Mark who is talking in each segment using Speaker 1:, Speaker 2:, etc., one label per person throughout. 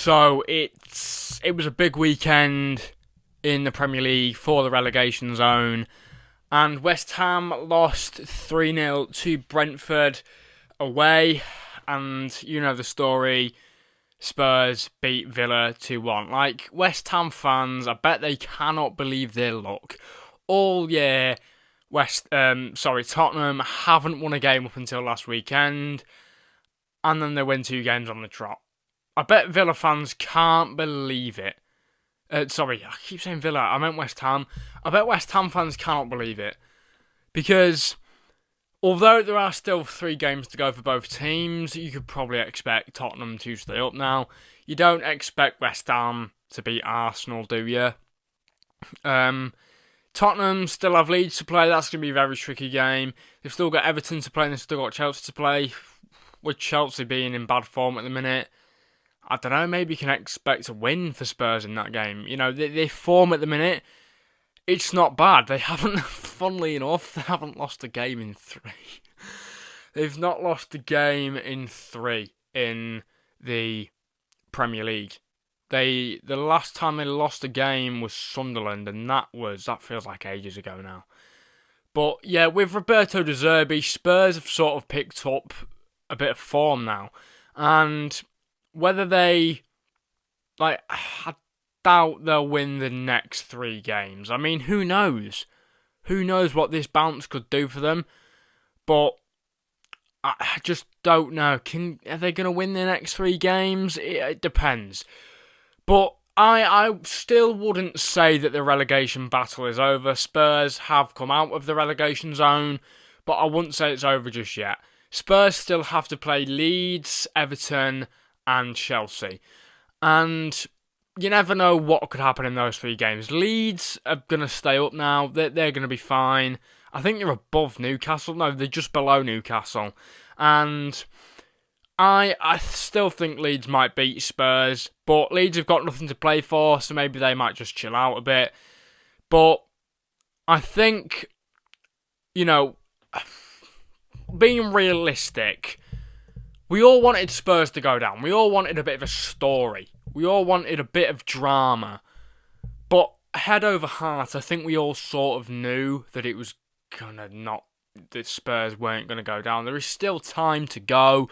Speaker 1: So it was a big weekend in the Premier League for the relegation zone, and West Ham lost 3-0 to Brentford away, and you know the story. Spurs beat Villa 2-1. Like, West Ham fans, I bet they cannot believe their luck. All year, Tottenham haven't won a game up until last weekend, and then they win 2 games on the trot. I bet Villa fans can't believe it. I keep saying Villa, I meant West Ham. I bet West Ham fans cannot believe it. Because although there are still 3 games to go for both teams, you could probably expect Tottenham to stay up now. You don't expect West Ham to beat Arsenal, do you? Tottenham still have Leeds to play. That's going to be a very tricky game. They've still got Everton to play and they've still got Chelsea to play. With Chelsea being in bad form at the minute, I don't know, maybe you can expect a win for Spurs in that game. You know, their form at the minute, it's not bad. They haven't, funnily enough, they haven't lost a game in 3. They've not lost a game in 3 in the Premier League. The last time they lost a game was Sunderland, and that feels like ages ago now. But yeah, with Roberto De Zerbi, Spurs have sort of picked up a bit of form now. And whether I doubt they'll win the next 3 games. I mean, who knows? Who knows what this bounce could do for them? But I just don't know. Are they going to win the next 3 games? It depends. But I still wouldn't say that the relegation battle is over. Spurs have come out of the relegation zone, but I wouldn't say it's over just yet. Spurs still have to play Leeds, Everton, and Chelsea. And you never know what could happen in those 3 games. Leeds are going to stay up now. They're going to be fine. I think they're above Newcastle. No, they're just below Newcastle. And I still think Leeds might beat Spurs. But Leeds have got nothing to play for, so maybe they might just chill out a bit. But I think, being realistic, we all wanted Spurs to go down. We all wanted a bit of a story. We all wanted a bit of drama. But head over heart, I think we all sort of knew that it was that Spurs weren't going to go down. There is still time to go.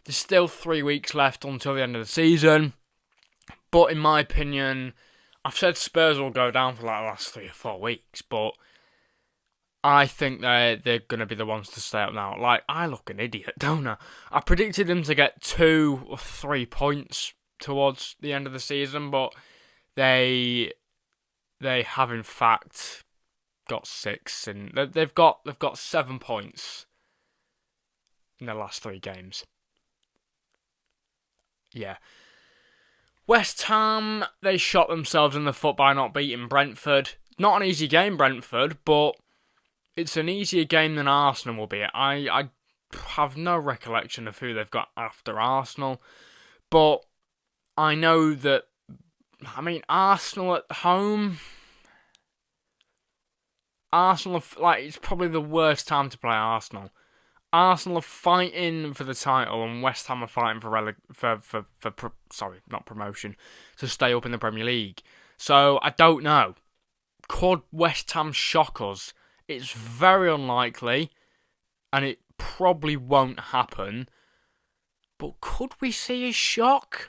Speaker 1: There's still 3 weeks left until the end of the season. But in my opinion, I've said Spurs will go down for like the last 3 or 4 weeks, but I think they're going to be the ones to stay up now. Like, I look an idiot, don't I? I predicted them to get 2 or 3 points towards the end of the season, but they have in fact got 6, and they've got 7 points in the last 3 games. Yeah. West Ham, they shot themselves in the foot by not beating Brentford. Not an easy game, Brentford, but it's an easier game than Arsenal will be. I have no recollection of who they've got after Arsenal, but I know that, Arsenal at home, it's probably the worst time to play Arsenal. Arsenal are fighting for the title, and West Ham are fighting not promotion, to stay up in the Premier League. So I don't know. Could West Ham shock us? It's very unlikely, and it probably won't happen. But could we see a shock?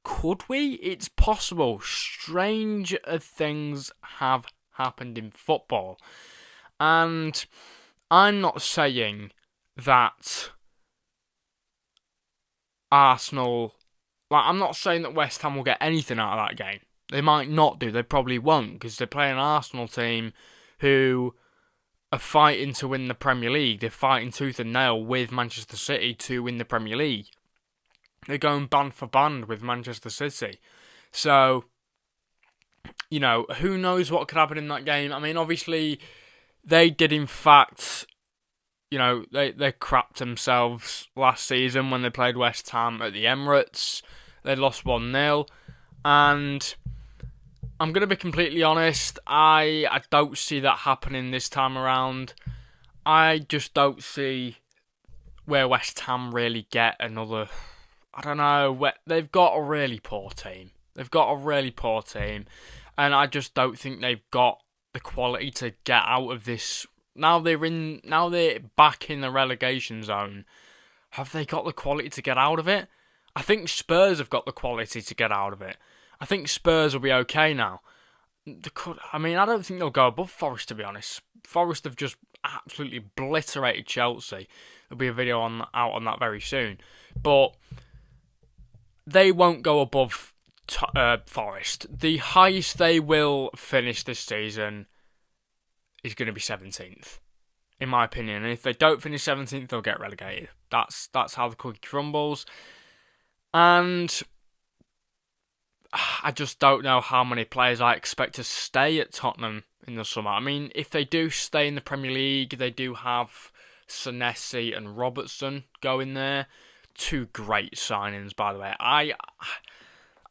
Speaker 1: Could we? It's possible. Strange things have happened in football, and I'm not saying that Arsenal, I'm not saying that West Ham will get anything out of that game. They might not do. They probably won't, because they're playing an Arsenal team who are fighting to win the Premier League. They're fighting tooth and nail with Manchester City to win the Premier League. They're going band for band with Manchester City. So, who knows what could happen in that game. Obviously, they did in fact, they crapped themselves last season when they played West Ham at the Emirates. They lost 1-0. And I'm going to be completely honest, I don't see that happening this time around. I just don't see where West Ham really get another I don't know. They've got a really poor team. And I just don't think they've got the quality to get out of this. Now they're back in the relegation zone. Have they got the quality to get out of it? I think Spurs have got the quality to get out of it. I think Spurs will be okay now. I don't think they'll go above Forest, to be honest. Forest have just absolutely obliterated Chelsea. There'll be a video out on that very soon. But they won't go above Forest. The highest they will finish this season is going to be 17th, in my opinion. And if they don't finish 17th, they'll get relegated. That's how the cookie crumbles. And I just don't know how many players I expect to stay at Tottenham in the summer. I mean, if they do stay in the Premier League, they do have Senesi and Robertson going there. Two great signings, by the way. I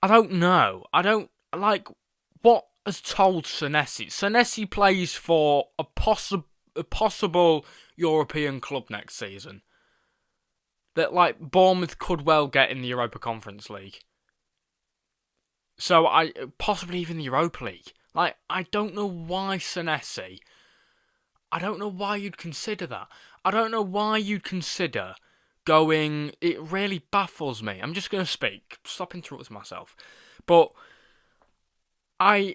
Speaker 1: don't know. I don't like what has told Senesi. Senesi plays for a possible European club next season. That Bournemouth could well get in the Europa Conference League. So possibly even the Europa League. I don't know why Senesi. I don't know why you'd consider that. I don't know why you'd consider going. It really baffles me. I'm just going to speak. Stop interrupting myself. But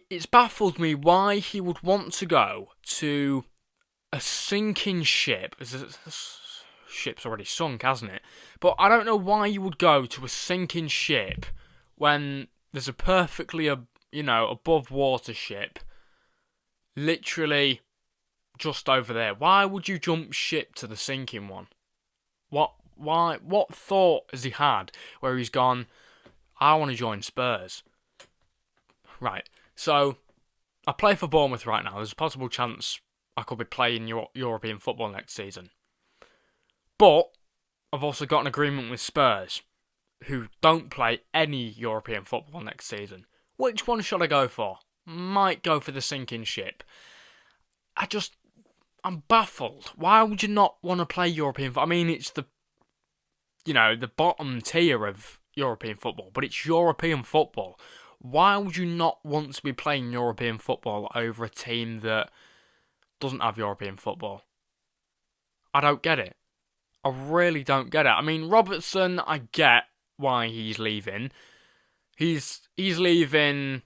Speaker 1: it's baffled me why he would want to go to a sinking ship. Ship's already sunk, hasn't it? But I don't know why you would go to a sinking ship when there's a perfectly, above water ship literally just over there. Why would you jump ship to the sinking one? What thought has he had where he's gone, I want to join Spurs? Right, so I play for Bournemouth right now. There's a possible chance I could be playing European football next season. But I've also got an agreement with Spurs, who don't play any European football next season. Which one should I go for? Might go for the sinking ship. I'm baffled. Why would you not want to play European football? I mean, it's the bottom tier of European football, but it's European football. Why would you not want to be playing European football over a team that doesn't have European football? I don't get it. I really don't get it. I mean, Robertson, I get why he's leaving. He's leaving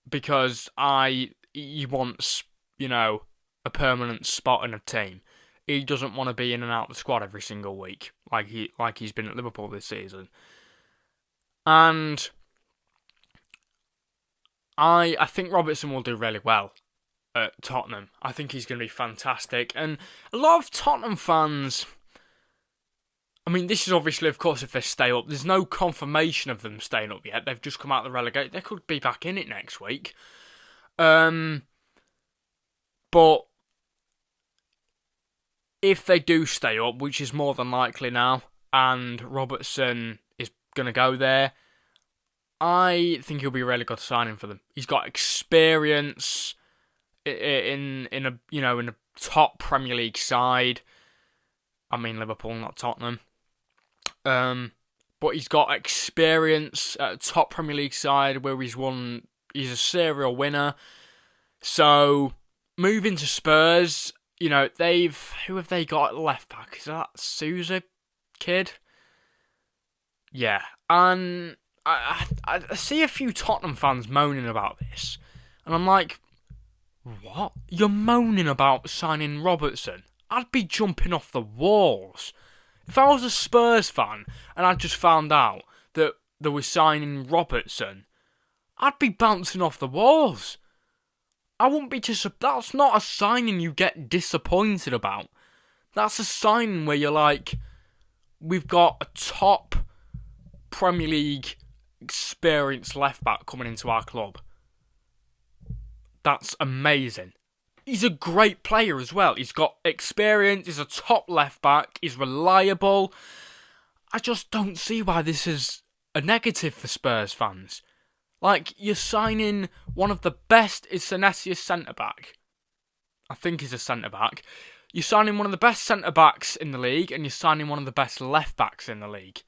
Speaker 1: because he wants, a permanent spot in a team. He doesn't want to be in and out of the squad every single week, like he's been at Liverpool this season. And I think Robertson will do really well at Tottenham. I think he's going to be fantastic. And a lot of Tottenham fans, I mean, this is obviously, of course, if they stay up. There's no confirmation of them staying up yet. They've just come out of the relegation. They could be back in it next week. But if they do stay up, which is more than likely now, and Robertson is going to go there, I think he'll be a really good signing for them. He's got experience in a top Premier League side. I mean Liverpool, not Tottenham. But he's got experience at a top Premier League side where he's a serial winner. So moving to Spurs, who have they got at left back? Is that Sousa kid? Yeah, and I see a few Tottenham fans moaning about this, and I'm like, what? You're moaning about signing Robertson? I'd be jumping off the walls. If I was a Spurs fan and I just found out that they were signing Robertson, I'd be bouncing off the walls. I wouldn't be that's not a signing you get disappointed about. That's a signing where you're like, we've got a top Premier League experienced left back coming into our club. That's amazing. He's a great player as well. He's got experience, he's a top left back, he's reliable. I just don't see why this is a negative for Spurs fans. You're signing one of the best. Is Senesi a centre-back? I think he's a centre-back. You're signing one of the best centre-backs in the league, and you're signing one of the best left-backs in the league.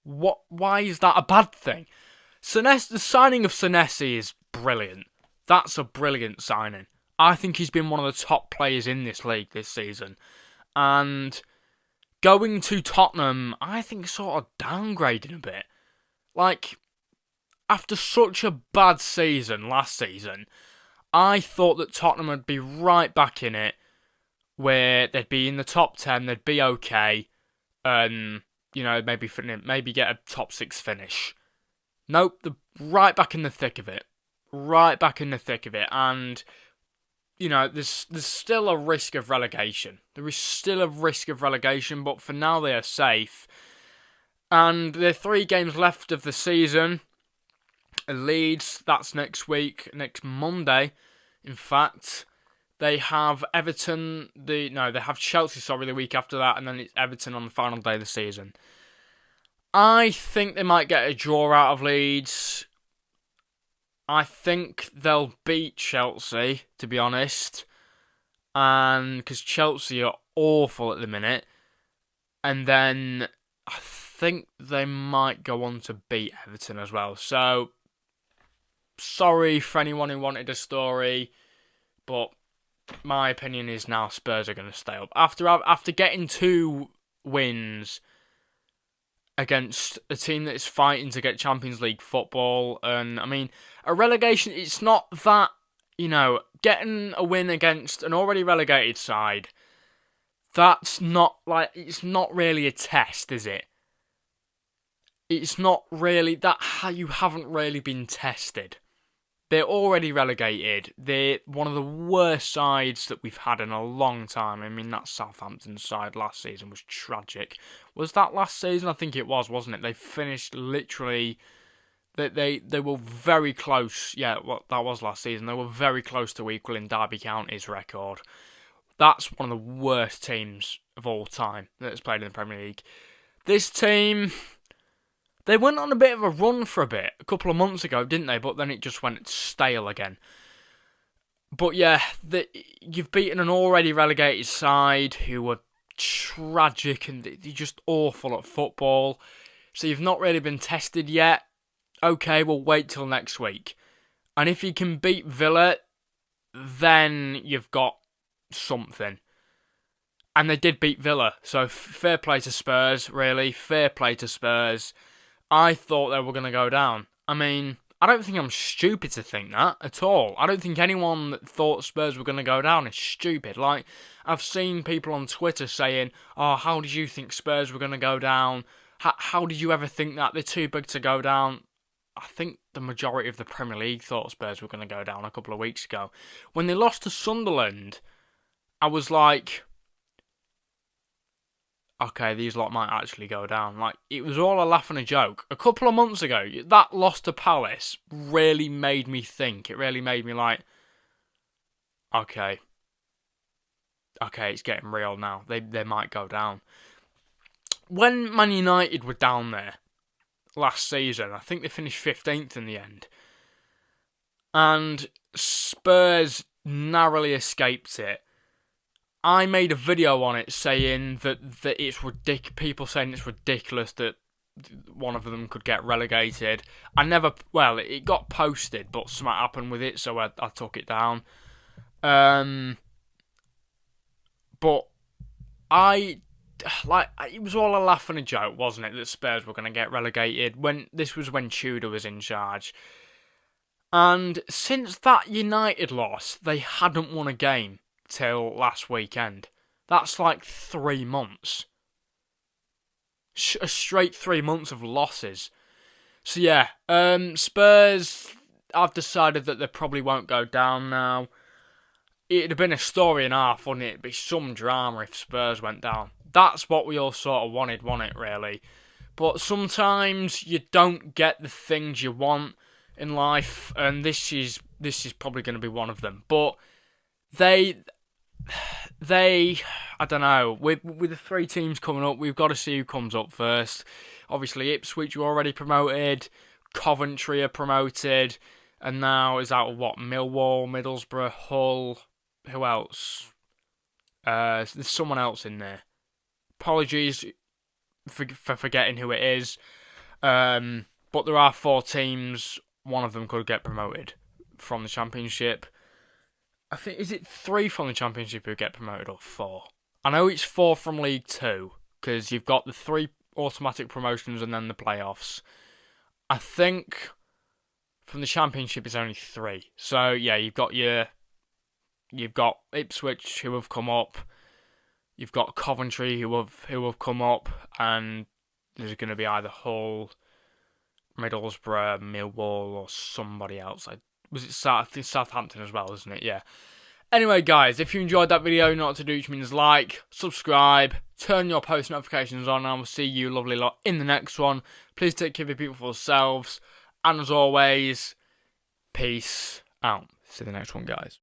Speaker 1: Why is that a bad thing? The signing of Senesi is brilliant. That's a brilliant signing. I think he's been one of the top players in this league this season. And going to Tottenham, I think sort of downgraded a bit. Like, after such a bad season last season, I thought that Tottenham would be right back in it, where they'd be in the top 10, they'd be okay, and, maybe get a top 6 finish. Nope, they're right back in the thick of it. Right back in the thick of it, and there's still a risk of relegation. There is still a risk of relegation, but for now they are safe. And there are 3 games left of the season. Leeds, that's next week, next Monday. In fact, they have Everton. They have Chelsea. The week after that, and then it's Everton on the final day of the season. I think they might get a draw out of Leeds. I think they'll beat Chelsea, to be honest. And because Chelsea are awful at the minute. And then I think they might go on to beat Everton as well. So, sorry for anyone who wanted a story. But my opinion is now Spurs are going to stay up. After getting 2 wins against a team that is fighting to get Champions League football. And, a relegation, it's not that, getting a win against an already relegated side, that's not, it's not really a test, is it? It's not really, you haven't really been tested. They're already relegated. They're one of the worst sides that we've had in a long time. That Southampton side last season was tragic. Was that last season? I think it was, wasn't it? They finished literally... They were very close. Yeah, that was last season. They were very close to equaling Derby County's record. That's one of the worst teams of all time that's played in the Premier League. This team... They went on a bit of a run for a couple of months ago, didn't they? But then it just went stale again. But yeah, you've beaten an already relegated side who were tragic and they're just awful at football. So you've not really been tested yet. Okay, we'll wait till next week. And if you can beat Villa, then you've got something. And they did beat Villa, so fair play to Spurs, really. Fair play to Spurs. I thought they were going to go down. I don't think I'm stupid to think that at all. I don't think anyone that thought Spurs were going to go down is stupid. I've seen people on Twitter saying, oh, how did you think Spurs were going to go down? How did you ever think that? They're too big to go down. I think the majority of the Premier League thought Spurs were going to go down a couple of weeks ago. When they lost to Sunderland, I was like... okay, these lot might actually go down. It was all a laugh and a joke. A couple of months ago, that loss to Palace really made me think. It really made me okay, it's getting real now. They might go down. When Man United were down there last season, I think they finished 15th in the end. And Spurs narrowly escaped it. I made a video on it saying that it's ridiculous. People saying it's ridiculous that one of them could get relegated. It got posted, but something happened with it, so I took it down. But it was all a laugh and a joke, wasn't it, that Spurs were going to get relegated when Tudor was in charge. And since that United loss, they hadn't won a game till last weekend. That's 3 months. A straight 3 months of losses. So yeah, Spurs, I've decided that they probably won't go down now. It'd have been a story and a half, wouldn't it? It'd be some drama if Spurs went down. That's what we all sort of wanted, wasn't it, really? But sometimes you don't get the things you want in life, and this is probably going to be one of them. But they, I don't know, with the 3 teams coming up, we've got to see who comes up first. Obviously, Ipswich are already promoted, Coventry are promoted, and now is out of Millwall, Middlesbrough, Hull, who else? There's someone else in there. Apologies for forgetting who it is. But there are 4 teams. One of them could get promoted from the Championship. I think, is it 3 from the Championship who get promoted, or 4? I know it's 4 from League 2, because you've got the 3 automatic promotions and then the playoffs. I think from the Championship it's only 3. So yeah, you've got Ipswich who have come up, you've got Coventry who have come up, and there's going to be either Hull, Middlesbrough, Millwall, or somebody else. Was it Southampton as well, isn't it? Yeah. Anyway, guys, if you enjoyed that video, you know what to do, which means like, subscribe, turn your post notifications on, and I will see you lovely lot in the next one. Please take care of your people for yourselves, and as always, peace out. See you in the next one, guys.